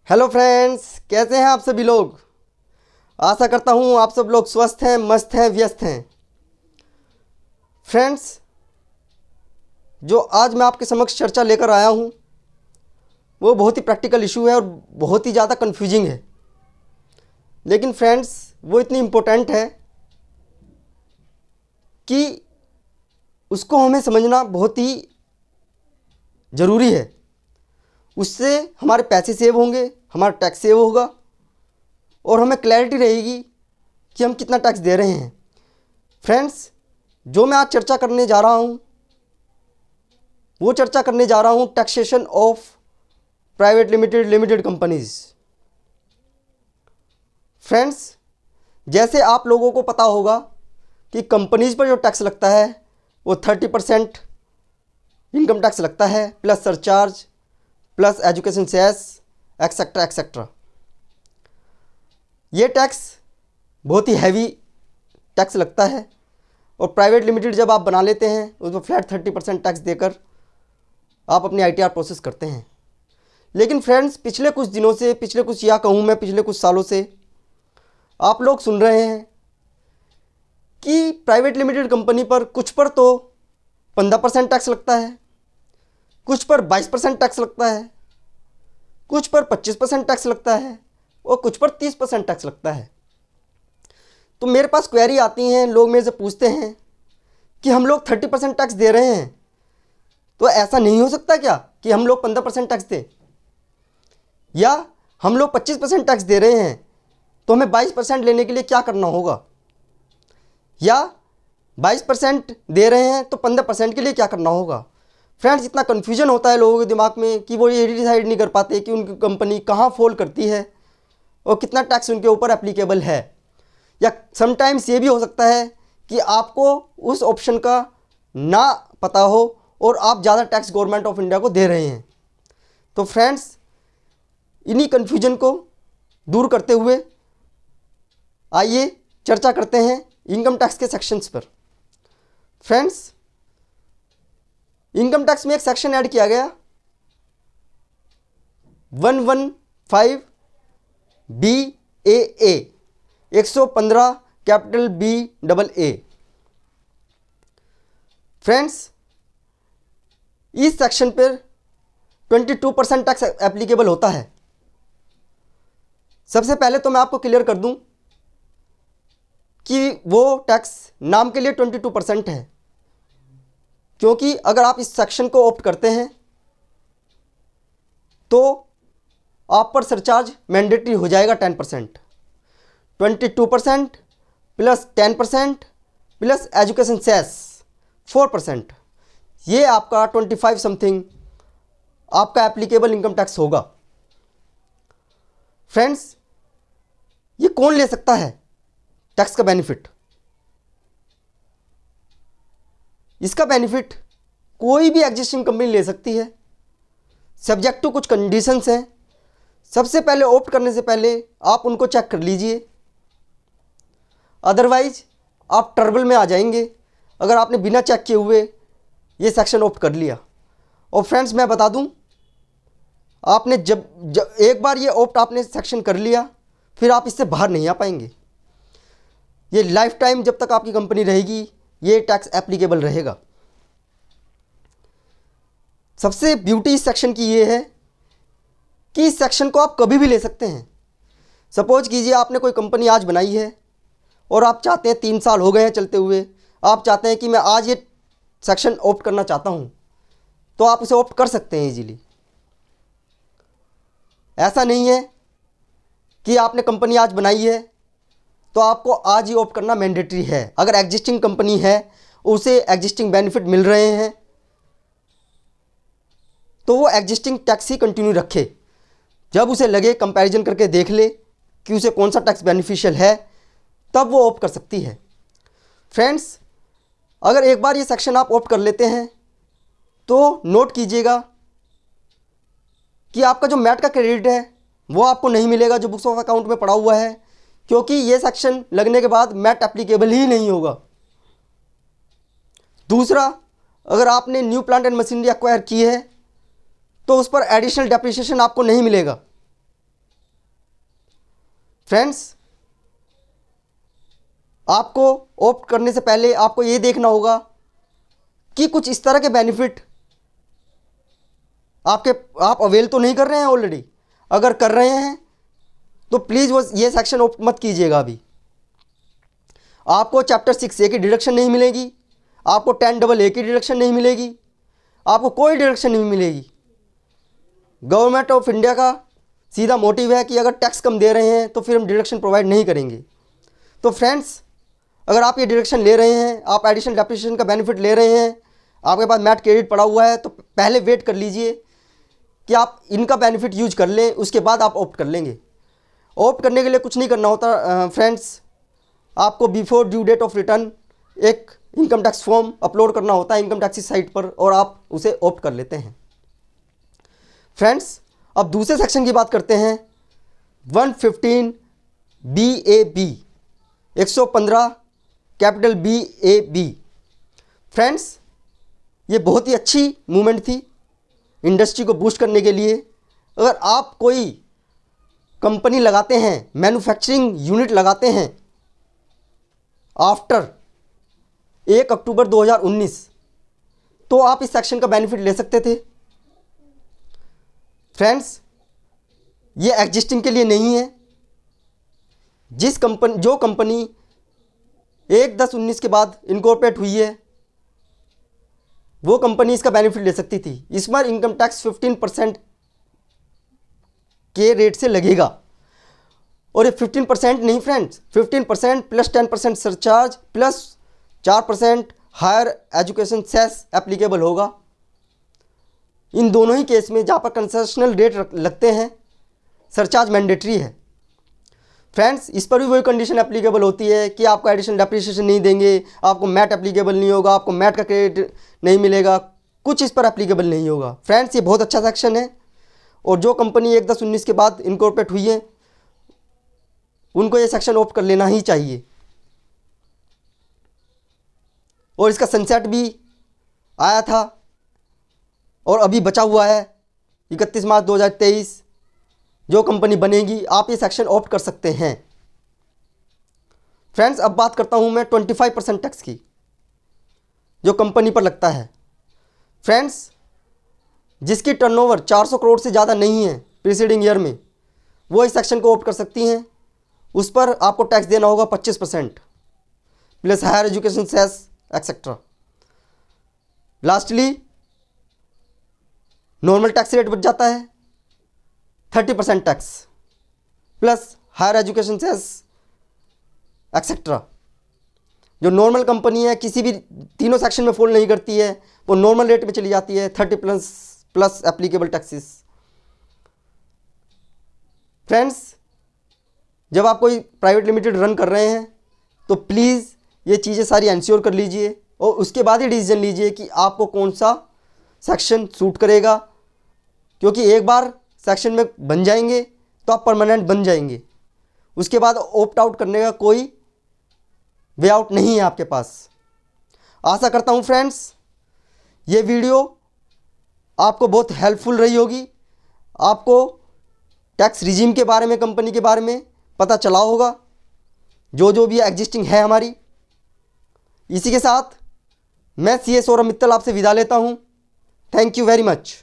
Hello friends, कैसे हैं आप सभी लोग। आशा करता हूं आप सब लोग स्वस्थ हैं, मस्त हैं, व्यस्त हैं। फ्रेंड्स, जो आज मैं आपके समक्ष चर्चा लेकर आया हूं वो बहुत ही प्रैक्टिकल इशू है और बहुत ही ज़्यादा कन्फ्यूजिंग है। लेकिन फ्रेंड्स, वो इतनी इम्पोर्टेंट है कि उसको हमें समझना बहुत ही ज़रूरी है। उससे हमारे पैसे सेव होंगे, हमारा टैक्स सेव होगा और हमें क्लैरिटी रहेगी कि हम कितना टैक्स दे रहे हैं। फ्रेंड्स, जो मैं आज चर्चा करने जा रहा हूँ वो चर्चा करने जा रहा हूँ taxation of private limited companies. Friends, जैसे आप लोगों को पता होगा कि कंपनीज पर जो टैक्स लगता है वो 30% इनकम टैक्स लगता है, plus surcharge, plus education cess, etcetera etcetera. ये टैक्स बहुत ही हैवी टैक्स लगता है और प्राइवेट लिमिटेड जब आप बना लेते हैं उसमें फ्लैट 30% टैक्स देकर आप अपनी ITR प्रोसेस करते हैं। लेकिन फ्रेंड्स, पिछले कुछ दिनों से, पिछले कुछ सालों से आप लोग सुन रहे हैं कि प्राइवेट लिमिटेड कंपनी पर कुछ पर तो 15% टैक्स लगता है, कुछ पर 22% टैक्स लगता है, कुछ पर 25% टैक्स लगता है और कुछ पर 30% टैक्स लगता है। तो मेरे पास क्वेरी आती हैं, लोग मेरे से पूछते हैं कि हम लोग 30% टैक्स दे रहे हैं तो ऐसा नहीं हो सकता क्या कि हम लोग 15% टैक्स दें, या हम लोग 25% टैक्स दे रहे हैं तो हमें 22% लेने के लिए क्या करना होगा, या 22% दे रहे हैं तो 15% के लिए क्या करना होगा। फ्रेंड्स, इतना कन्फ्यूजन होता है लोगों के दिमाग में कि वो ये डिसाइड नहीं कर पाते कि उनकी कंपनी कहाँ फॉल करती है और कितना टैक्स उनके ऊपर एप्लीकेबल है। या समटाइम्स ये भी हो सकता है कि आपको उस ऑप्शन का ना पता हो और आप ज़्यादा टैक्स गवर्नमेंट ऑफ इंडिया को दे रहे हैं। तो फ्रेंड्स, इन्हीं कन्फ्यूजन को दूर करते हुए आइए चर्चा करते हैं इनकम टैक्स के सेक्शंस पर। फ्रेंड्स, इनकम टैक्स में एक सेक्शन ऐड किया गया 115 BAA 115 कैपिटल BAA। फ्रेंड्स, इस सेक्शन पर 22% टैक्स एप्लीकेबल होता है। सबसे पहले तो मैं आपको क्लियर कर दूं कि वो टैक्स नाम के लिए 22% है, क्योंकि अगर आप इस सेक्शन को ऑप्ट करते हैं तो आप पर सरचार्ज मैंडेटरी हो जाएगा 10%। 22% प्लस 10% प्लस एजुकेशन सेस 4%, ये आपका 25 समथिंग आपका एप्लीकेबल इनकम टैक्स होगा। फ्रेंड्स, ये कौन ले सकता है टैक्स का बेनिफिट? इसका बेनिफिट कोई भी एग्जिस्टिंग कंपनी ले सकती है, सब्जेक्ट टू कुछ कंडीशंस हैं। सबसे पहले ऑप्ट करने से पहले आप उनको चेक कर लीजिए, अदरवाइज आप ट्रबल में आ जाएंगे अगर आपने बिना चेक किए हुए ये सेक्शन ऑप्ट कर लिया। और फ्रेंड्स, मैं बता दूं, आपने जब एक बार ये ऑप्ट आपने सेक्शन कर लिया फिर आप इससे बाहर नहीं आ पाएंगे। ये लाइफ टाइम जब तक आपकी कंपनी रहेगी ये टैक्स एप्लीकेबल रहेगा। सबसे ब्यूटी इस सेक्शन की ये है कि इस सेक्शन को आप कभी भी ले सकते हैं। सपोज कीजिए आपने कोई कंपनी आज बनाई है और आप चाहते हैं, 3 साल हो गए हैं चलते हुए, आप चाहते हैं कि मैं आज ये सेक्शन ऑप्ट करना चाहता हूं, तो आप उसे ऑप्ट कर सकते हैं इजीली। ऐसा नहीं है कि आपने कंपनी आज बनाई है तो आपको आज ही ऑप्ट करना मैंडेटरी है। अगर एग्जिस्टिंग कंपनी है, उसे एग्जिस्टिंग बेनिफिट मिल रहे हैं तो वो एग्जिस्टिंग टैक्स ही कंटिन्यू रखे। जब उसे लगे, कंपैरिजन करके देख ले कि उसे कौन सा टैक्स बेनिफिशियल है, तब वो ऑप्ट कर सकती है। फ्रेंड्स, अगर एक बार ये सेक्शन आप ऑप्ट कर लेते हैं तो नोट कीजिएगा कि आपका जो मैट का क्रेडिट है वो आपको नहीं मिलेगा जो बुक्स ऑफ अकाउंट में पड़ा हुआ है, क्योंकि ये सेक्शन लगने के बाद मैट एप्लीकेबल ही नहीं होगा। दूसरा, अगर आपने new plant and machinery acquire की है तो उस पर एडिशनल डेप्रिसिएशन आपको नहीं मिलेगा। फ्रेंड्स, आपको ऑप्ट करने से पहले आपको ये देखना होगा कि कुछ इस तरह के बेनिफिट आप अवेल तो नहीं कर रहे हैं ऑलरेडी। अगर कर रहे हैं तो प्लीज़ वो ये सेक्शन ऑप्ट मत कीजिएगा। अभी आपको चैप्टर 6A की डिडक्शन नहीं मिलेगी, आपको 10AA की डिडक्शन नहीं मिलेगी, आपको कोई डिडक्शन नहीं मिलेगी। गवर्नमेंट ऑफ इंडिया का सीधा मोटिव है कि अगर टैक्स कम दे रहे हैं तो फिर हम डिडक्शन प्रोवाइड नहीं करेंगे। तो फ्रेंड्स, अगर आप ये डिडक्शन ले रहे हैं, आप एडिशनल डेप्रिसिएशन का बेनिफिट ले रहे हैं, आपके पास मैट क्रेडिट पड़ा हुआ है, तो पहले वेट कर लीजिए कि आप इनका बेनिफिट यूज कर लें, उसके बाद आप ऑप्ट कर लेंगे। ऑप्ट करने के लिए कुछ नहीं करना होता फ्रेंड्स, आपको before due date of return एक इनकम टैक्स फॉर्म अपलोड करना होता है इनकम टैक्स की साइट पर, और आप उसे ऑप्ट कर लेते हैं। फ्रेंड्स, अब दूसरे सेक्शन की बात करते हैं। 115 BAB 115 कैपिटल BAB। फ्रेंड्स, ये बहुत ही अच्छी मूवमेंट थी इंडस्ट्री को बूस्ट करने के लिए। अगर आप कोई कंपनी लगाते हैं, मैन्युफैक्चरिंग यूनिट लगाते हैं आफ्टर 1 अक्टूबर 2019, तो आप इस सेक्शन का बेनिफिट ले सकते थे। फ्रेंड्स, ये एग्जिस्टिंग के लिए नहीं है। जो कंपनी 1/10/19 के बाद इनकॉर्पोरेट हुई है, वो कंपनी इसका बेनिफिट ले सकती थी। इस बार इनकम टैक्स 15% के रेट से लगेगा, और ये 15% नहीं friends, 15% plus 10% surcharge plus 4% higher education cess applicable होगा। इन दोनों ही केस में जहाँ पर कंसेशनल रेट लगते हैं, सरचार्ज मैंडेटरी है। फ्रेंड्स, इस पर भी वही कंडीशन एप्लीकेबल होती है कि आपको एडिशनल डेप्रिसिएशन नहीं देंगे, आपको मैट एप्लीकेबल नहीं होगा, आपको मैट का क्रेडिट नहीं मिलेगा, कुछ इस पर एप्लीकेबल नहीं होगा। फ्रेंड्स, ये बहुत अच्छा सेक्शन है, और जो कंपनी 1/10/19 के बाद इनकॉर्पोरेट हुई है उनको ये सेक्शन ऑप्ट कर लेना ही चाहिए। और इसका सनसेट भी आया था और अभी बचा हुआ है 31 मार्च 2023। जो कंपनी बनेगी आप ये सेक्शन ऑप्ट कर सकते हैं। फ्रेंड्स, अब बात करता हूं मैं 25% टैक्स की जो कंपनी पर लगता है। फ्रेंड्स, जिसकी टर्नओवर 400 करोड़ से ज़्यादा नहीं है प्रीसीडिंग ईयर में, वो इस सेक्शन को ऑप्ट कर सकती हैं। उस पर आपको टैक्स देना होगा 25% plus higher education cess etcetera. Lastly normal tax rate बच जाता है 30% tax plus higher education cess etcetera. जो नॉर्मल कंपनी है किसी भी तीनों सेक्शन में फॉल नहीं करती है, वो नॉर्मल रेट में चली जाती है 30 प्लस एप्लीकेबल टैक्सेस। फ्रेंड्स, जब आप कोई प्राइवेट लिमिटेड रन कर रहे हैं तो प्लीज़ ये चीज़ें सारी इंश्योर कर लीजिए, और उसके बाद ही डिसीजन लीजिए कि आपको कौन सा सेक्शन सूट करेगा। क्योंकि एक बार सेक्शन में बन जाएंगे तो आप परमानेंट बन जाएंगे, उसके बाद ऑप्ट आउट करने का कोई वे आउट नहीं है आपके पास। आशा करता हूँ फ्रेंड्स ये वीडियो आपको बहुत हेल्पफुल रही होगी। आपको टैक्स रिजीम के बारे में, कंपनी के बारे में पता चला होगा, जो भी एग्जिस्टिंग है हमारी। इसी के साथ मैं CA सौरभ मित्तल आपसे विदा लेता हूँ। Thank you very much.